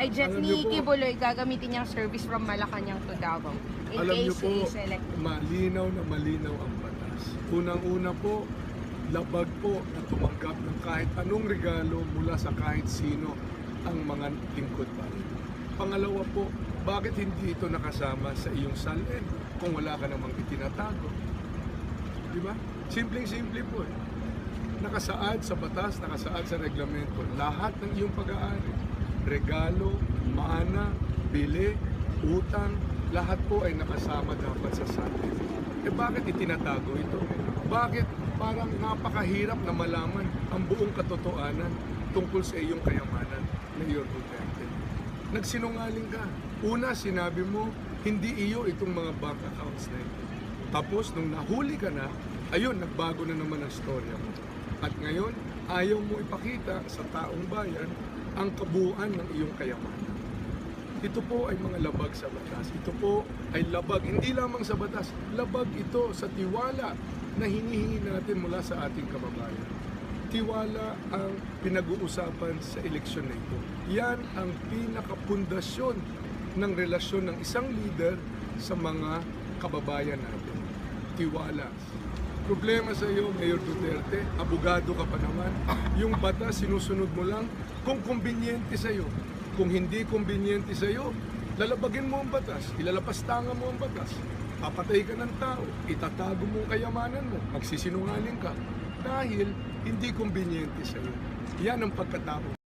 ay jet Alam ni niyo po, Kibuloy gagamitin niyang service from Malacanang to Davao in alam niyo case po, he is elected. malinaw na malinaw ang batas. Unang-una po, labag po na tumanggap ng kahit anong regalo mula sa kahit sino ang mga lingkod pa. Pangalawa po, bakit hindi ito nakasama sa iyong salin kung wala ka namang itinatago? Di ba? Simpleng-simple po eh. Nakasaad sa batas, nakasaad sa reglamento, lahat ng iyong pag-aari, regalo, mana, bili, utang, lahat po ay nakasama dapat sa salin. Eh bakit itinatago ito? Bakit parang napakahirap na malaman ang buong katotohanan tungkol sa iyong kayamanan, Mayor Duterte? Nagsinungaling ka. Una, sinabi mo, hindi iyo itong mga bank accounts na ito. Tapos, nung nahuli ka na, ayun, nagbago na naman ang storya mo. At ngayon, ayaw mo ipakita sa taong bayan ang kabuuan ng iyong kayamanan. Ito po ay mga labag sa batas. Ito po ay labag, hindi lamang sa batas, labag ito sa tiwala na hinihingi natin mula sa ating kababayan. Tiwala ang pinag-uusapan sa eleksyon na ito. Yan ang pinakapundasyon ng relasyon ng isang leader sa mga kababayan natin. Tiwala. Problema sa iyo, Mayor Duterte, abogado ka pa naman. Yung batas, sinusunod mo lang kung kumbinyente sa iyo. Kung hindi kumbinyente sa iyo, lalabagin mo ang batas, ilalapastangan mo ang batas. Papatay ka ng tao, itatago mo ang kayamanan mo, magsisinungaling ka dahil hindi kumbinyente sa iyo. Yan ang pagkatao.